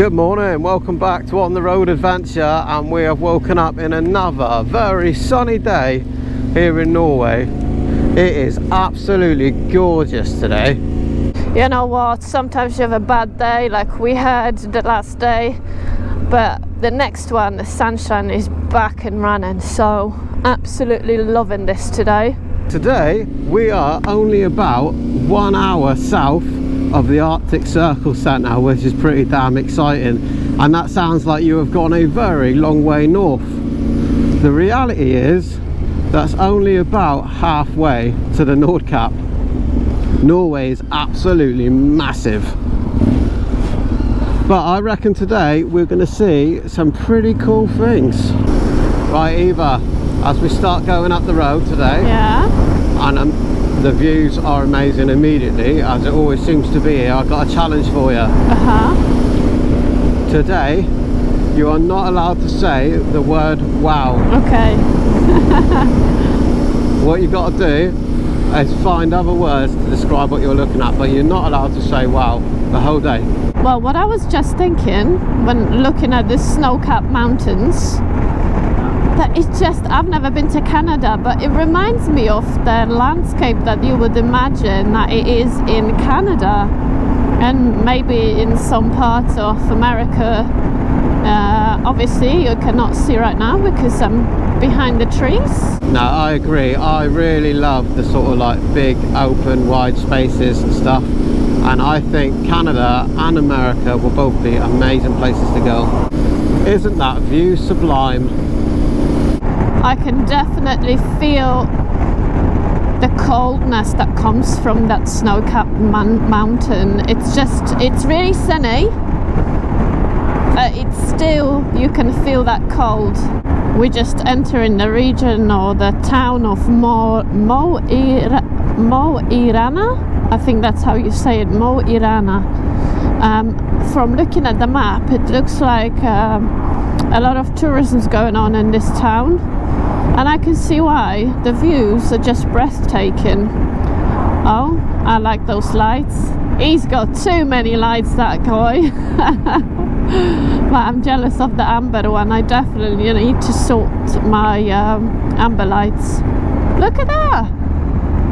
Good morning, welcome back to On the Road Adventure, and we have woken up in another very sunny day here in Norway. It is absolutely gorgeous today. You know what, sometimes you have a bad day like we had the last day, but the next one, the sunshine is back and running, so absolutely loving this today. Today we are only about 1 hour south of the Arctic Circle centre, which is pretty damn exciting, and that sounds like you have gone a very long way north. The reality is that's only about halfway to the Nordkapp. Norway is absolutely massive, but I reckon today we're going to see some pretty cool things. Right, Eva, as we start going up the road today, and the views are amazing immediately, as it always seems to be here. I've got a challenge for you. Today, you are not allowed to say the word wow. Okay. What you've got to do is find other words to describe what you're looking at, but you're not allowed to say wow the whole day. Well, what I was just thinking when looking at the snow-capped mountains, that it's just, I've never been to Canada, but it reminds me of the landscape that you would imagine that it is in Canada and maybe in some parts of America. Obviously you cannot see right now because I'm behind the trees. No, I agree. I really love the sort of like big open wide spaces and stuff, and I think Canada and America will both be amazing places to go. Isn't that view sublime? I can definitely feel the coldness that comes from that snow-capped mountain. It's really sunny, but it's still, you can feel that cold. We just entering the region or the town of Mo Irana. I think that's how you say it, Mo Irana. From looking at the map, it looks like a lot of tourism's going on in this town, and I can see why. The views are just breathtaking. Oh, I like those lights. He's got too many lights, that guy. But I'm jealous of the amber one. I definitely need to sort my amber lights. Look at that.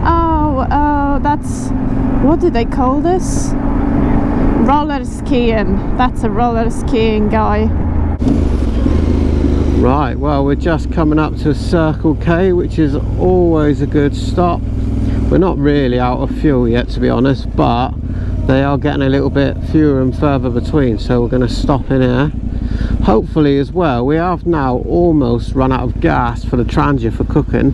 Oh, that's, what do they call this? Roller skiing. That's a roller skiing guy. Right, well, we're just coming up to Circle K, which is always a good stop. We're not really out of fuel yet, to be honest, but they are getting a little bit fewer and further between, so we're going to stop in here. Hopefully as well, we have now almost run out of gas for the transit for cooking,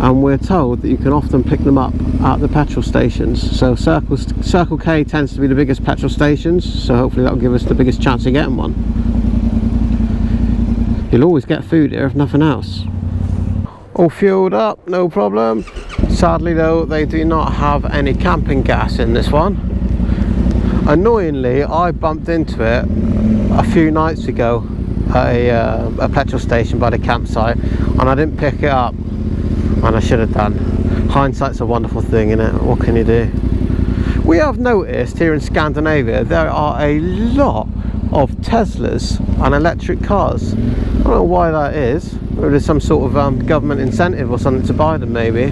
and we're told that you can often pick them up at the petrol stations. So Circle K tends to be the biggest petrol stations, so hopefully that'll give us the biggest chance of getting one. You'll always get food here if nothing else. All fueled up, no problem. Sadly though, they do not have any camping gas in this one. Annoyingly, I bumped into it a few nights ago at a petrol station by the campsite, and I didn't pick it up, and I should have done. Hindsight's a wonderful thing, innit? What can you do? We have noticed here in Scandinavia there are a lot of Teslas and electric cars. I don't know why that is, whether there's some sort of government incentive or something to buy them maybe.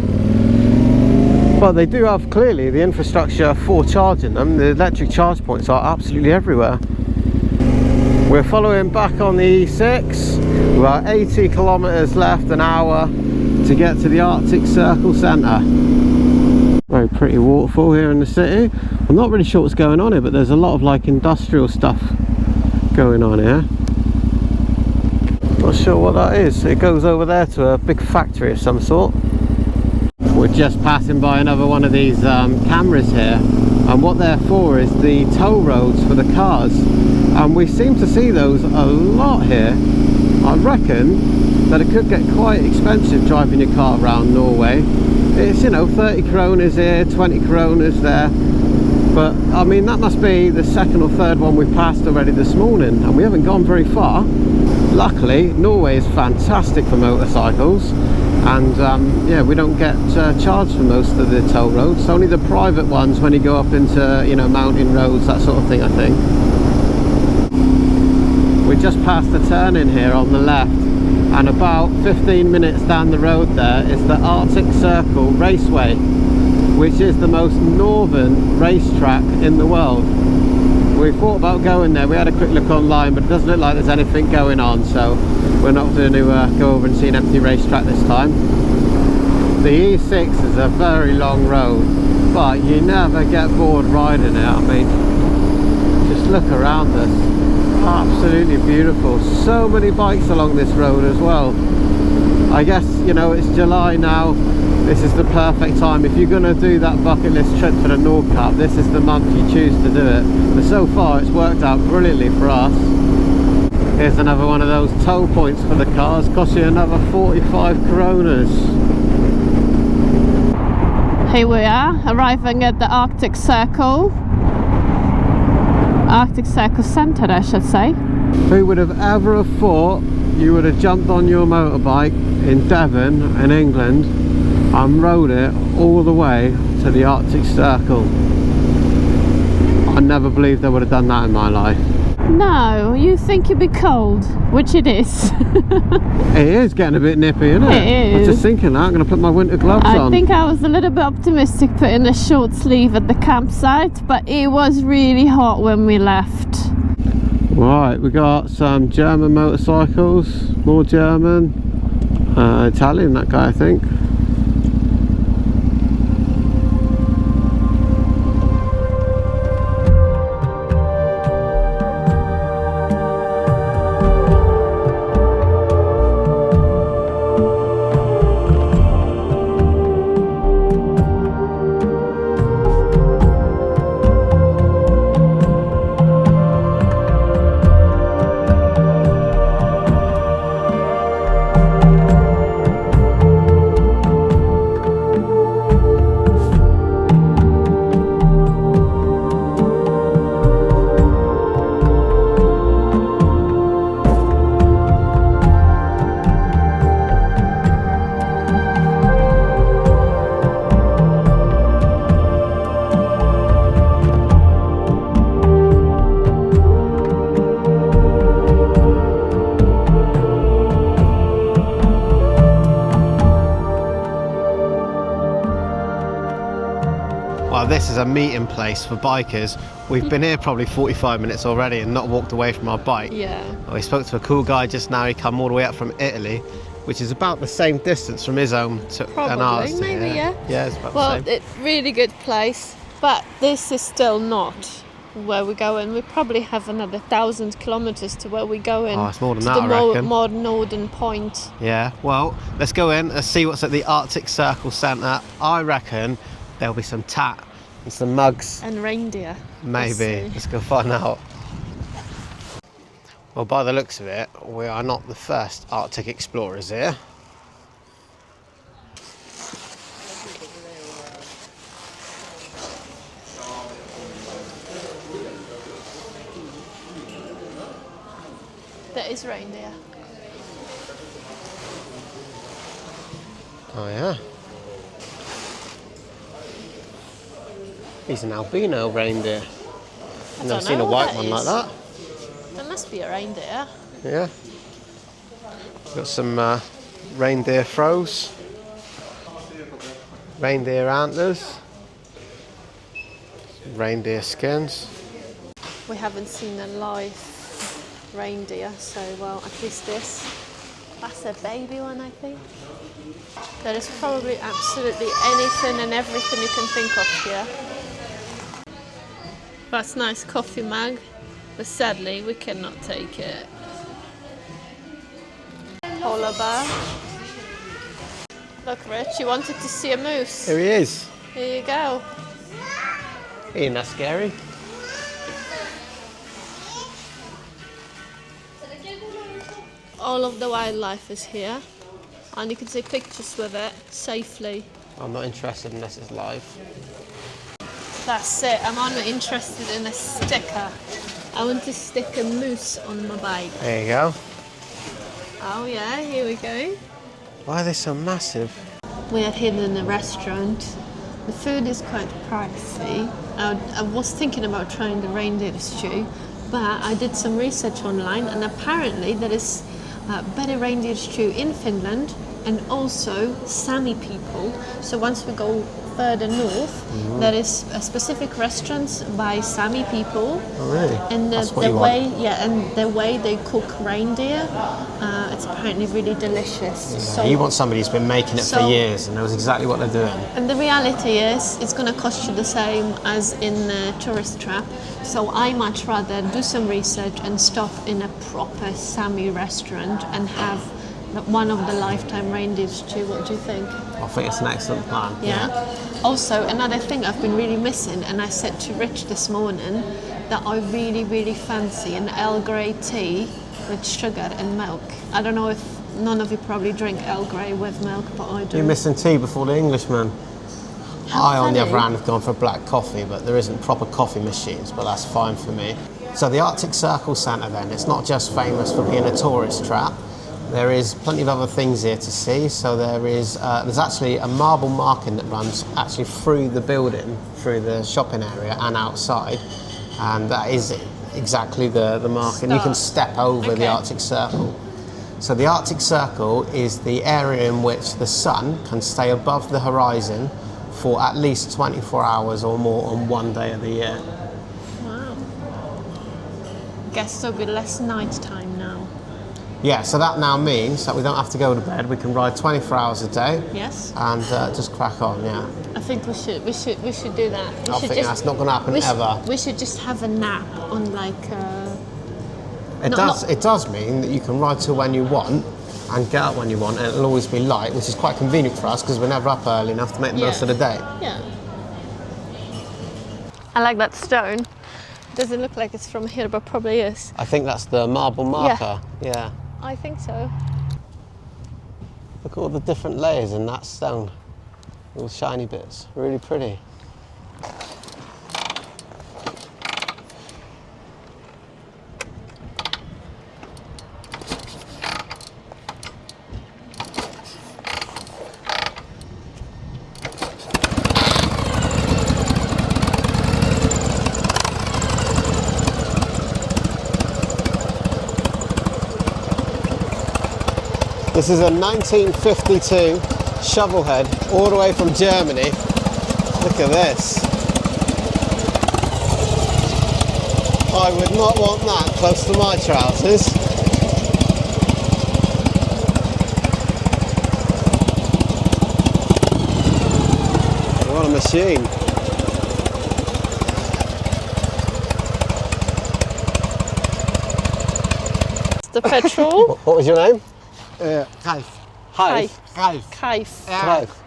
But they do have clearly the infrastructure for charging them. The electric charge points are absolutely everywhere. We're following back on the E6. We're about 80 kilometers left, an hour to get to the Arctic Circle centre. Very pretty waterfall here in the city. I'm not really sure what's going on here, but there's a lot of like industrial stuff going on here. Not sure what that is. It goes over there to a big factory of some sort. We're just passing by another one of these cameras here, and what they're for is the toll roads for the cars, and we seem to see those a lot here. I reckon that it could get quite expensive driving your car around Norway. It's, you know, 30 kroner here, 20 kroner there, but I mean that must be the second or third one we've passed already this morning, and we haven't gone very far. Luckily, Norway is fantastic for motorcycles, and yeah, we don't get charged for most of the toll roads. Only the private ones when you go up into, you know, mountain roads, that sort of thing, I think. We just passed the turn in here on the left, and about 15 minutes down the road there is the Artic Circle Raceway, which is the most northern racetrack in the world. We thought about going there. We had a quick look online, but it doesn't look like there's anything going on, so we're not going to go over and see an empty racetrack this time. The E6 is a very long road, but you never get bored riding it. I mean, just look around us. Absolutely beautiful. So many bikes along this road as well. I guess, you know, it's July now. This is the perfect time. If you're going to do that bucket list trip for the Nordkapp, this is the month you choose to do it. But so far it's worked out brilliantly for us. Here's another one of those toll points for the cars. Costs you another 45 coronas. Here we are, arriving at the Arctic Circle. Arctic Circle Centre, I should say. Who would have ever have thought you would have jumped on your motorbike in Devon in England and rode it all the way to the Arctic Circle? I never believed I would have done that in my life. No, you think it'd be cold, which it is. It is getting a bit nippy, isn't it? It I was is. just thinking that, I'm going to put my winter gloves on. I think I was a little bit optimistic putting a short sleeve at the campsite, but it was really hot when we left. Right, we got some German motorcycles, more German, Italian, that guy I think. Well, this is a meeting place for bikers. We've been here probably 45 minutes already and not walked away from our bike. Yeah. We spoke to a cool guy just now. He come all the way up from Italy, which is about the same distance from his home to and ours. Probably, maybe, yeah. Yeah, it's about Well, the same. it's really good place, but this is still not where we're going. We probably have another 1,000 kilometers to where we're going. Oh, it's more than to that, the I reckon. more northern point. Yeah, well, let's go in and see what's at the Arctic Circle Centre. I reckon there'll be some tat and some mugs. And reindeer. Maybe. Let's go find out. Well, by the looks of it, we are not the first Arctic explorers here. There is reindeer. Oh yeah. He's an albino reindeer. I've never seen a white one like that. There must be a reindeer. Yeah. Got some reindeer throws. Reindeer antlers. Reindeer skins. We haven't seen a live reindeer, so well, at least this. That's a baby one, I think. There is probably absolutely anything and everything you can think of here. That's a nice coffee mug, but sadly we cannot take it. Polar bear. Look, Rich, you wanted to see a moose. Here he is. Here you go. Ain't that scary? All of the wildlife is here, and you can take pictures with it safely. I'm not interested unless it's live. That's it, I'm only interested in a sticker. I want to stick a moose on my bike. There you go. Oh yeah, here we go. Why are they so massive? We are here in a restaurant. The food is quite pricey. I was thinking about trying the reindeer stew, but I did some research online, and apparently there is better reindeer stew in Finland and also Sami people. So once we go further north, there is a specific restaurants by Sami people. Oh, really? And That's what the you way, want. yeah, and the way they cook reindeer, it's apparently really delicious. So You want somebody who's been making it for years and knows exactly what they're doing. and the reality is, it's going to cost you the same as in a tourist trap. So I much rather do some research and stop in a proper Sami restaurant and have one of the lifetime reindeer stew. What do you think? I think it's an excellent plan. Yeah. Also, another thing I've been really missing, and I said to Rich this morning that I really, really fancy an Earl Grey tea with sugar and milk. I don't know if none of you probably drink Earl Grey with milk, but I do. You're missing tea before the Englishman. I, on the funny. other hand, have gone for black coffee, but there isn't proper coffee machines, but that's fine for me. So the Arctic Circle Centre then, it's not just famous for being a tourist trap. There is plenty of other things here to see. So there's actually a marble marking that runs actually through the building, through the shopping area and outside. And that is exactly the marking. You can step over the Arctic Circle. So the Arctic Circle is the area in which the sun can stay above the horizon for at least 24 hours or more on one day of the year. Wow. Guess there'll be less night time now. Yeah, so that now means that we don't have to go to bed. We can ride 24 hours a day. Yes. And just crack on, yeah. I think we should do that. I think that's not going to happen ever. We should just have a nap on like. It does mean that you can ride till when you want and get up when you want, and it'll always be light, which is quite convenient for us because we're never up early enough to make the most of the day. Yeah. I like that stone. Doesn't look like it's from here, but probably is. I think that's the marble marker. Yeah. I think so. Look at all the different layers in that stone. All shiny bits. Really pretty. This is a 1952 shovelhead all the way from Germany. Look at this. I would not want that close to my trousers. What a machine. The petrol. What was your name? Ralf. Ralf. Ralf. Kaif. Ralf.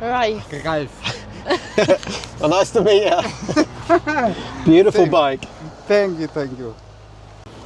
Right. Ralf. Well, nice to meet you. Beautiful bike. Thank you, thank you.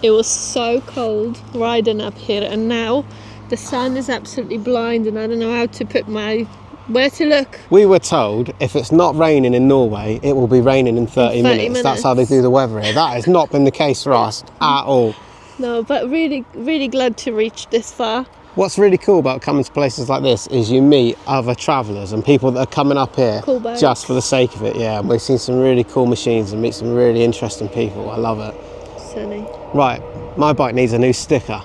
It was so cold riding up here, and now the sun is absolutely blind, and I don't know how to put where to look. We were told if it's not raining in Norway, it will be raining in 30 minutes. That's how they do the weather here. That has not been the case for us at all. No, but really, really glad to reach this far. What's really cool about coming to places like this is you meet other travellers and people that are coming up here just for the sake of it. Yeah, we've seen some really cool machines and meet some really interesting people. I love it. Sunny. Right, my bike needs a new sticker.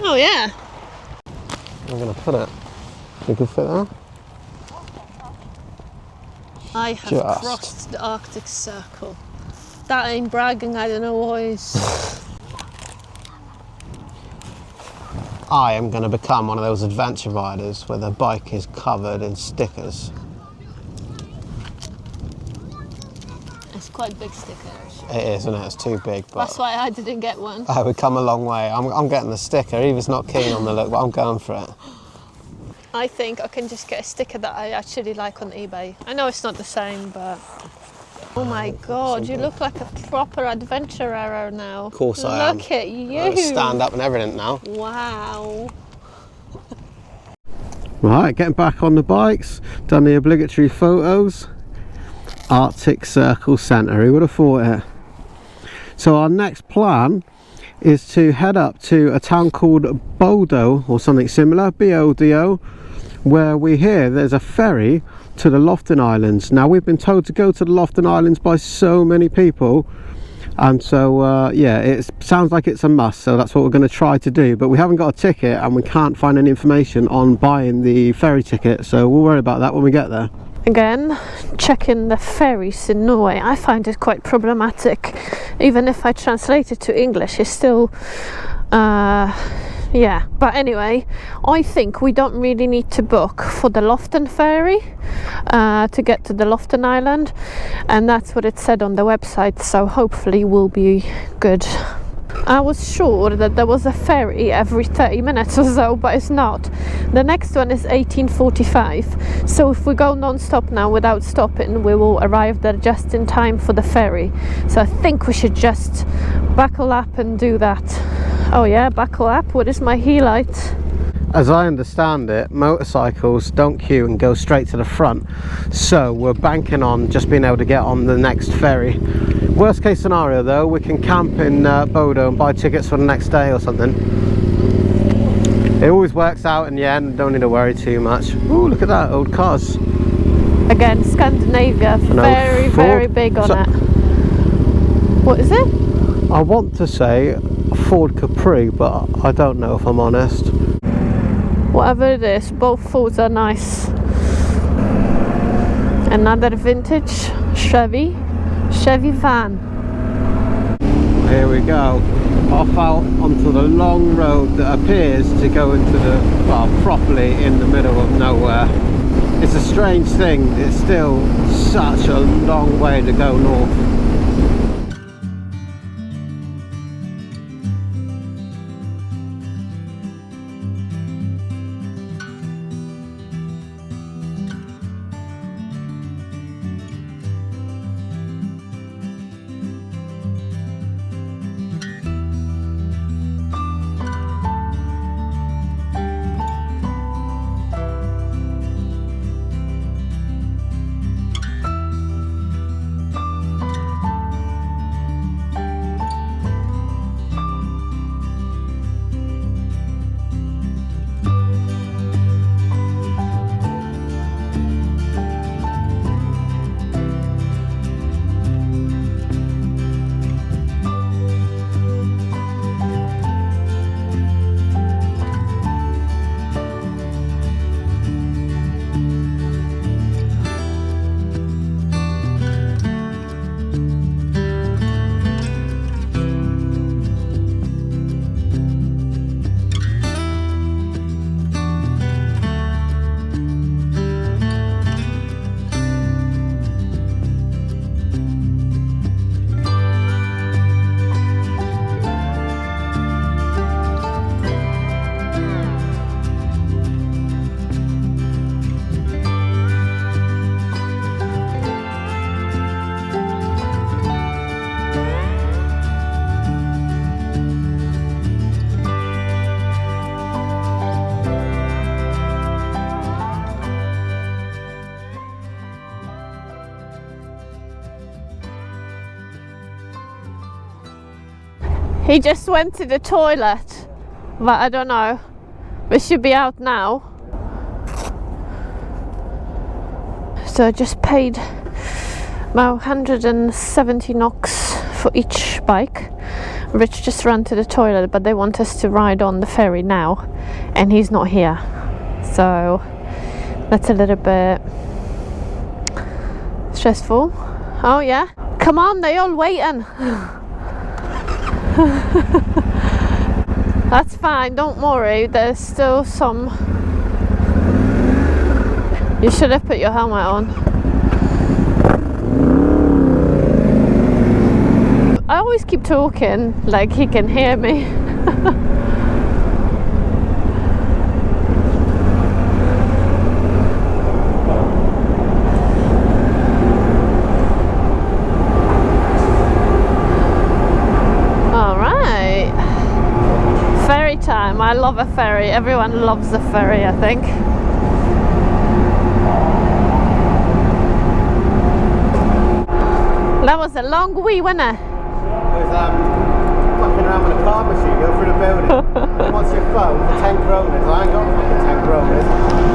Oh yeah. I'm going to put it. You can fit that? I have crossed the Arctic Circle. That ain't bragging, I don't know what is. I am going to become one of those adventure riders where the bike is covered in stickers. It's quite big stickers. It is, isn't it? It's too big. But that's why I didn't get one. I would come a long way. I'm getting the sticker. Eva's not keen on the look, but I'm going for it. I think I can just get a sticker that I actually like on eBay. I know it's not the same, but... Oh my God, you look like a proper adventurer now. Of course I am. Look at you. Stand up and everything now. Wow. Right, getting back on the bikes. Done the obligatory photos. Arctic Circle Centre, who would have thought it? So our next plan is to head up to a town called Bodo or something similar, B-O-D-O, where we hear there's a ferry to the Lofoten Islands. Now we've been told to go to the Lofoten Islands by so many people, And so yeah, it sounds like it's a must, so that's what we're going to try to do. But we haven't got a ticket and we can't find any information on buying the ferry ticket, so we'll worry about that when we get there. Again, checking the ferries in Norway, I find it quite problematic. Even if I translate it to English, it's still yeah, but anyway, I think we don't really need to book for the Lofoten ferry to get to the Lofoten Island, and that's what it said on the website, so hopefully we'll be good. I was sure that there was a ferry every 30 minutes or so, but it's not. The next one is 18:45, so if we go non-stop now without stopping, we will arrive there just in time for the ferry. So I think we should just buckle up and do that. Oh yeah, buckle up. What is my heel light? As I understand it, motorcycles don't queue and go straight to the front, so we're banking on just being able to get on the next ferry. Worst case scenario though, we can camp in Bodo and buy tickets for the next day or something. It always works out in the end, don't need to worry too much. Ooh, look at that, old cars. Again, Scandinavia, very big on it. What is it? I want to say Ford Capri, but I don't know if I'm honest. Whatever it is, both Fords are nice. Another vintage Chevy van. Here we go, off out onto the long road that appears to go into the, well, properly in the middle of nowhere. It's a strange thing, it's still such a long way to go north. He just went to the toilet, but I don't know. We should be out now. So I just paid about 170 NOK for each bike. Rich just ran to the toilet, but they want us to ride on the ferry now, and he's not here. So that's a little bit stressful. Oh yeah, come on, they all waiting. That's fine, don't worry, there's still some. You should have put your helmet on. I always keep talking like he can hear me. Time. I love a ferry. Everyone loves a ferry, I think. That was a long wee, wasn't it? It was fucking around with a car machine, go through the building. What's your phone? For 10 kronas. I ain't got fucking 10 kronas.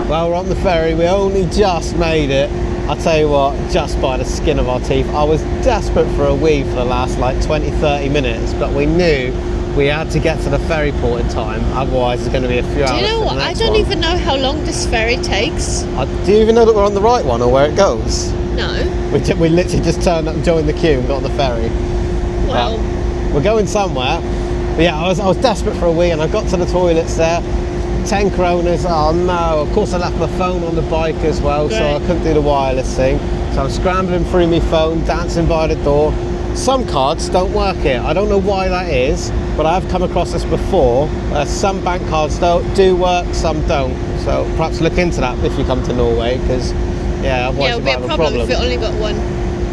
Well, we're on the ferry. We only just made it. I'll tell you what, just by the skin of our teeth. I was desperate for a wee for the last like 20-30 minutes, but we knew we had to get to the ferry port in time, otherwise it's going to be a few hours. Do you know what? I don't even know how long this ferry takes. Do you even know that we're on the right one or where it goes? No. We literally just turned up and joined the queue and got on the ferry. Well, we're going somewhere. But yeah, I was desperate for a wee, and I got to the toilets there. 10 kronas. Oh no! Of course, I left my phone on the bike as well, so I couldn't do the wireless thing. So I'm scrambling through my phone, dancing by the door. Some cards don't work here. I don't know why that is, but I've come across this before. Some bank cards do work, some don't. So perhaps look into that if you come to Norway, because otherwise it'll you be might a have problem if you only got one.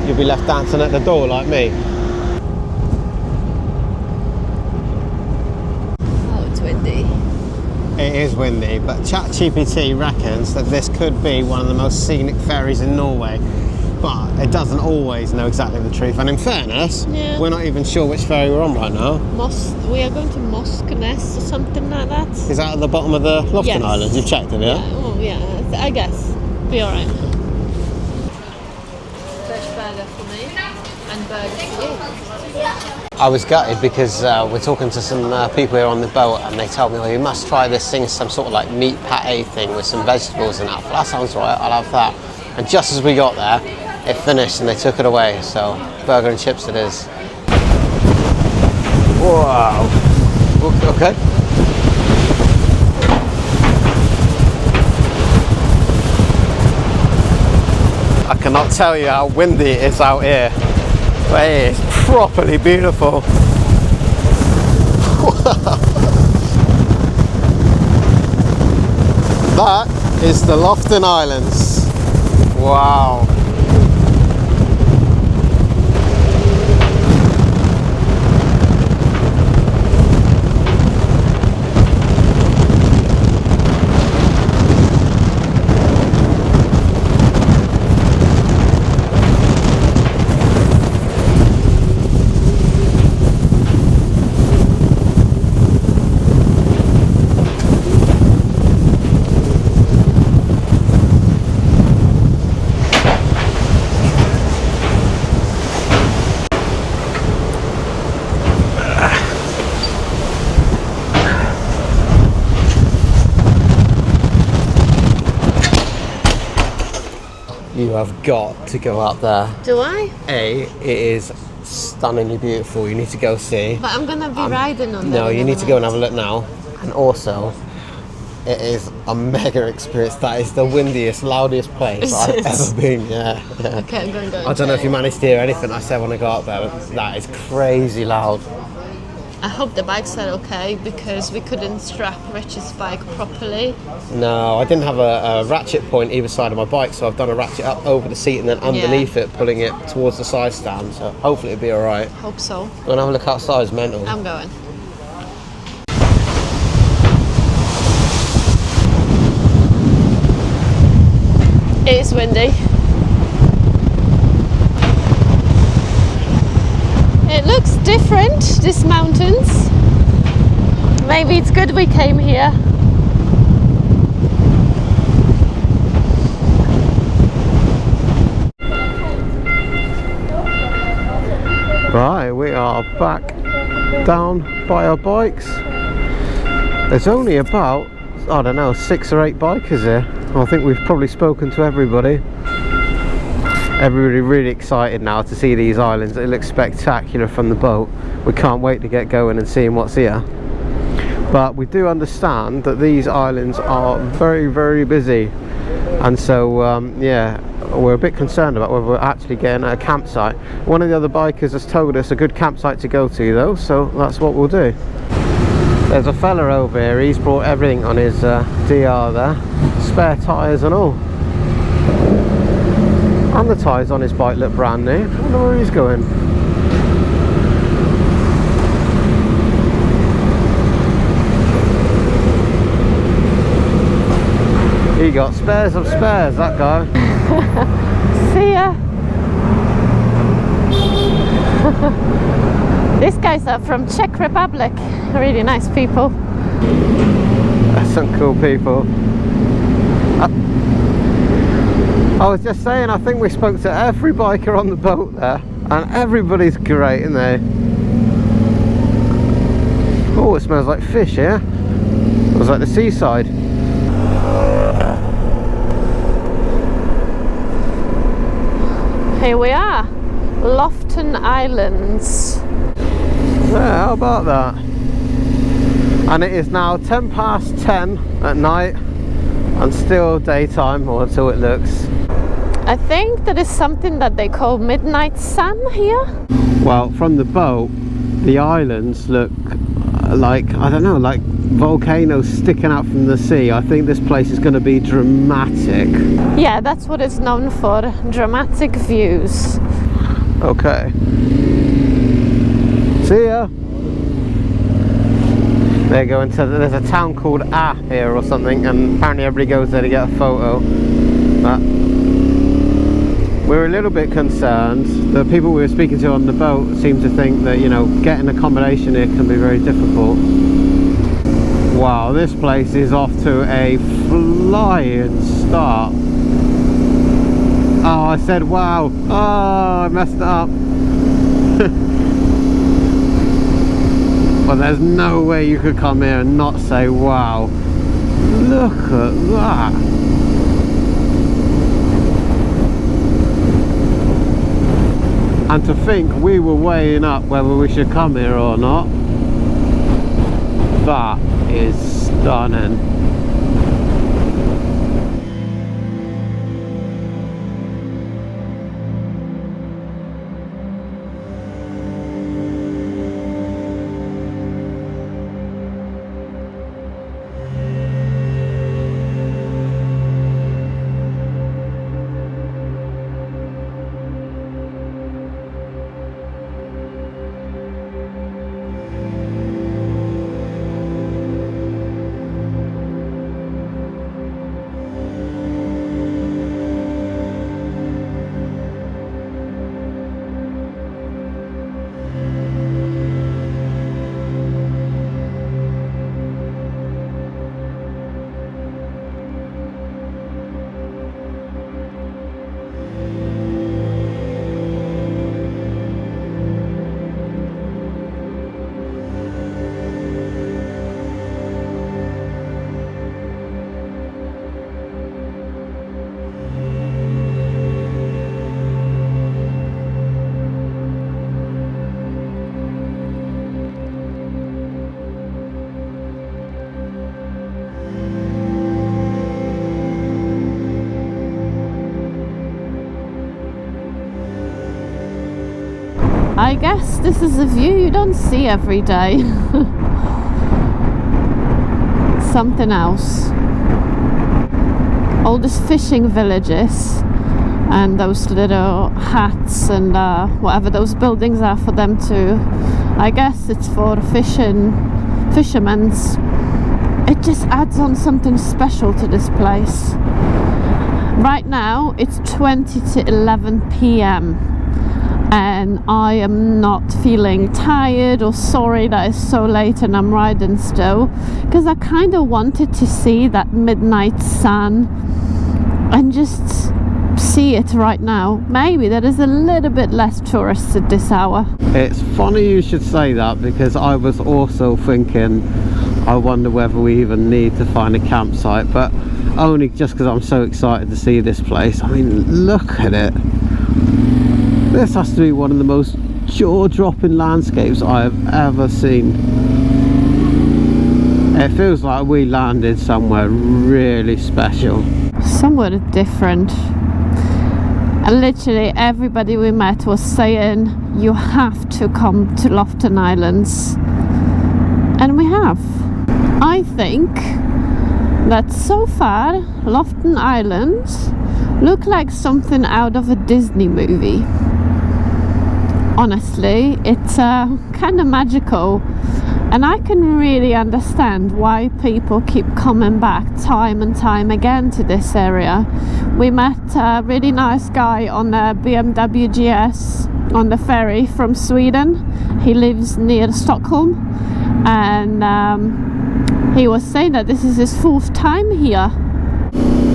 You'll be left dancing at the door like me. Oh, it's windy. It is windy, but ChatGPT reckons that this could be one of the most scenic ferries in Norway. But it doesn't always know exactly the truth. And in fairness, we're not even sure which ferry we're on right now. We are going to Moskenes or something like that. Is that at the bottom of the Lofoten Islands? You've checked it, yeah? Oh yeah, I guess. Be alright. Fresh burger for me and burger for you. I was gutted because we're talking to some people here on the boat, and they told me, well, you must try this thing, some sort of like meat pate thing with some vegetables and that. Well, that sounds right, I'll have that. And just as we got there, it finished and they took it away, so burger and chips it is. Wow. Okay. I cannot tell you how windy it is out here, but it is properly beautiful. That is the Lofoten Islands. Wow. You have got to go up there. Do I? It is stunningly beautiful. You need to go see. But I'm gonna be riding on that. No, you need to go and have a look now. And also, it is a mega experience. That is the windiest, loudest place I've ever been. Yeah. Okay, I'm gonna go. I don't know if you managed to hear anything I said when I got up there, but that is crazy loud. I hope the bikes are okay, because we couldn't strap Rich's bike properly. No, I didn't have a ratchet point either side of my bike, so I've done a ratchet up over the seat and then underneath it, pulling it towards the side stand, so hopefully it'll be alright. Hope so. I'm gonna have a look outside, it's mental. I'm going. It is windy. It looks different, these mountains. Maybe it's good we came here. Right, we are back down by our bikes. There's only about, I don't know, 6 or 8 bikers here. I think we've probably spoken to everybody. Everybody really excited now to see these islands. It looks spectacular from the boat. We can't wait to get going and seeing what's here. But we do understand that these islands are very, very busy. And so, yeah, we're a bit concerned about whether we're actually getting a campsite. One of the other bikers has told us a good campsite to go to though, so that's what we'll do. There's a fella over here, he's brought everything on his DR there. Spare tyres and all. And the tyres on his bike look brand new. I wonder where he's going. He got spares of spares, that guy. See ya. These guys are from Czech Republic. Really nice people. That's some cool people. I was just saying, I think we spoke to every biker on the boat there, and everybody's great, isn't they? Oh, it smells like fish here. It was like the seaside. Here we are, Lofoten Islands. Yeah, how about that? And it is now 10 past 10 at night and still daytime, or until it looks. I think that is something that they call midnight sun here. Well, from the boat, the islands look like, I don't know, like volcanoes sticking out from the sea. I think this place is going to be dramatic. Yeah, that's what it's known for, dramatic views. Okay. See ya. They're going to, there's a town called here or something, and apparently everybody goes there to get a photo. We're a little bit concerned. The people we were speaking to on the boat seem to think that, you know, getting accommodation here can be very difficult. Wow, this place is off to a flying start. Oh, I said wow. Oh, I messed it up. Well, there's no way you could come here and not say wow. Look at that. And to think we were weighing up whether we should come here or not. That is stunning. I guess this is a view you don't see every day. Something else. All these fishing villages and those little huts and whatever those buildings are for them to, I guess it's for fishermen's. It just adds on something special to this place. Right now it's 20 to 11 p.m. and I am not feeling tired or sorry that it's so late and I'm riding still, because I kind of wanted to see that midnight sun and just see it right now. Maybe there is a little bit less tourists at this hour. It's funny you should say that, because I was also thinking, I wonder whether we even need to find a campsite, but only just because I'm so excited to see this place. I mean, look at it. This has to be one of the most jaw-dropping landscapes I have ever seen. It feels like we landed somewhere really special. Somewhere different. And literally everybody we met was saying, you have to come to Lofoten Islands. And we have. I think that so far Lofoten Islands look like something out of a Disney movie. Honestly, it's kind of magical, and I can really understand why people keep coming back time and time again to this area. We met a really nice guy on the BMW GS on the ferry from Sweden. He lives near Stockholm, and he was saying that this is his 4th time here.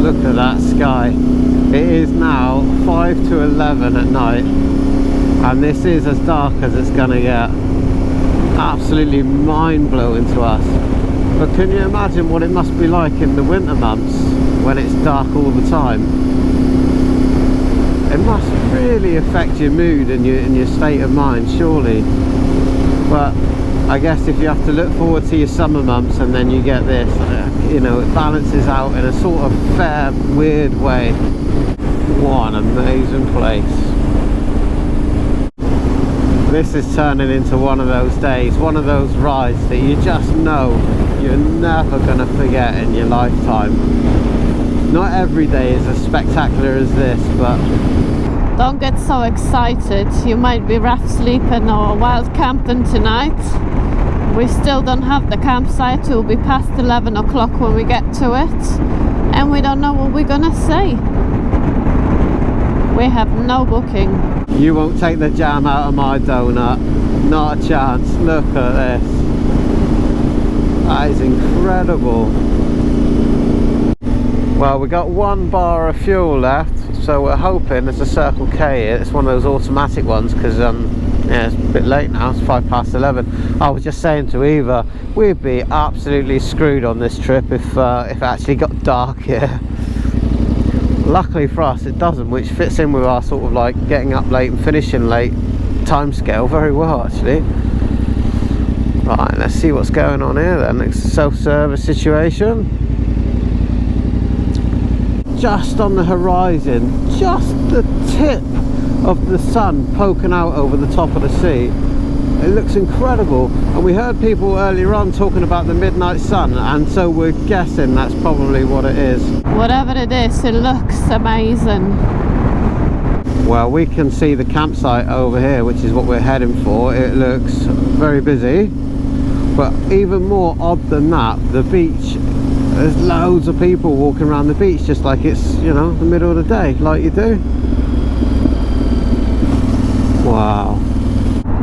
Look at that sky. It is now 5 to 11 at night, and this is as dark as it's gonna get. Absolutely mind-blowing to us. But can you imagine what it must be like in the winter months when it's dark all the time? It must really affect your mood and your state of mind, surely. But I guess if you have to look forward to your summer months and then you get this, you know, it balances out in a sort of fair, weird way. What an amazing place. This is turning into one of those days, one of those rides that you just know you're never going to forget in your lifetime. Not every day is as spectacular as this, but... Don't get so excited. You might be rough sleeping or wild camping tonight. We still don't have the campsite. It will be past 11 o'clock when we get to it. And we don't know what we're going to see. We have no booking. You won't take the jam out of my donut. Not a chance. Look at this. That is incredible. Well, we got 1 bar of fuel left, so we're hoping there's a Circle K here. It's one of those automatic ones because yeah, it's a bit late now. It's 5 past 11. I was just saying to Eva, we'd be absolutely screwed on this trip if it actually got dark here. Luckily for us it doesn't, which fits in with our sort of like getting up late and finishing late time scale very well actually. Right, let's see what's going on here then. It's a self-service situation. Just on the horizon, just the tip of the sun poking out over the top of the sea. It looks incredible, and we heard people earlier on talking about the midnight sun, and so we're guessing that's probably what it is. Whatever it is, it looks amazing. Well, we can see the campsite over here, which is what we're heading for. It looks very busy, but even more odd than that, the beach, there's loads of people walking around the beach just like it's, you know, the middle of the day, like you do. Wow.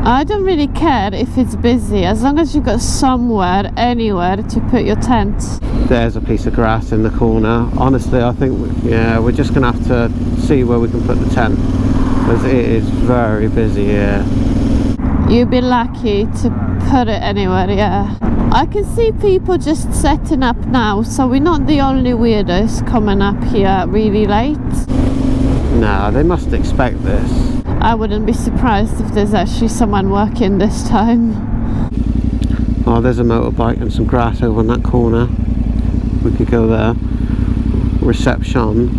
I don't really care if it's busy, as long as you got somewhere, anywhere to put your tent. There's a piece of grass in the corner. Honestly, I think, we're just going to have to see where we can put the tent, because it is very busy here. You'd be lucky to put it anywhere, yeah. I can see people just setting up now, so we're not the only weirdos coming up here really late. Nah, they must expect this. I wouldn't be surprised if there's actually someone working this time. Oh, there's a motorbike and some grass over in that corner. We could go there. Reception.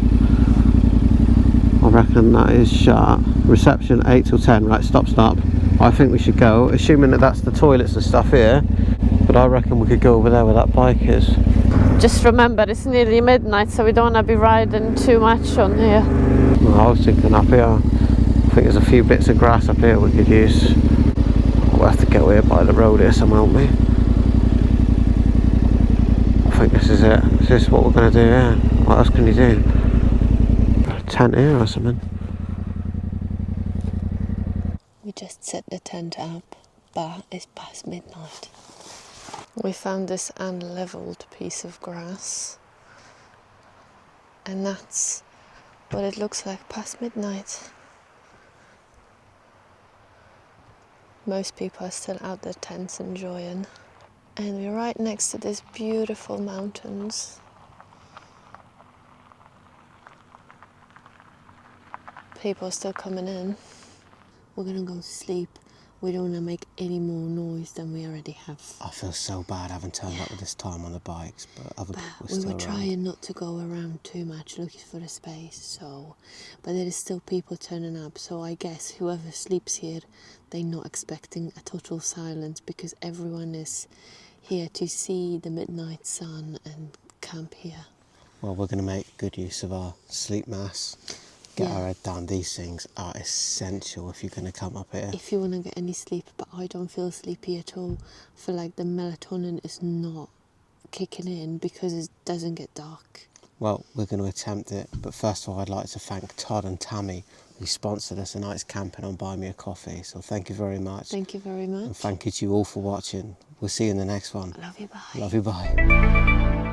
I reckon that is shut. Reception 8 till 10. Right, stop. I think we should go, assuming that that's the toilets and stuff here. But I reckon we could go over there where that bike is. Just remember, it's nearly midnight, so we don't want to be riding too much on here. Well, I was thinking up here. I think there's a few bits of grass up here we could use. We'll have to go here by the road here somewhere, won't we? I think this is it. This is what we're going to do here. What else can you do? Got a tent here or something. We just set the tent up, but it's past midnight. We found this unleveled piece of grass, and that's what it looks like past midnight. Most people are still out their tents enjoying, and we're right next to these beautiful mountains. People are still coming in. We're gonna go to sleep. We don't want to make any more noise than we already have. I feel so bad having turned up at this time on the bikes, but other people are still we were around. trying not to go around too much looking for the space, but there is still people turning up, so I guess whoever sleeps here, they're not expecting a total silence, because everyone is here to see the midnight sun and camp here. Well, we're going to make good use of our sleep mask. Get our head down. These things are essential if you're going to come up here. If you want to get any sleep, but I don't feel sleepy at all. I feel like the melatonin is not kicking in because it doesn't get dark. Well, we're going to attempt it, but first of all, I'd like to thank Todd and Tammy, who sponsored us a night's camping on Buy Me a Coffee. So thank you very much. Thank you very much. And thank you to you all for watching. We'll see you in the next one. Love you, bye. Love you, bye.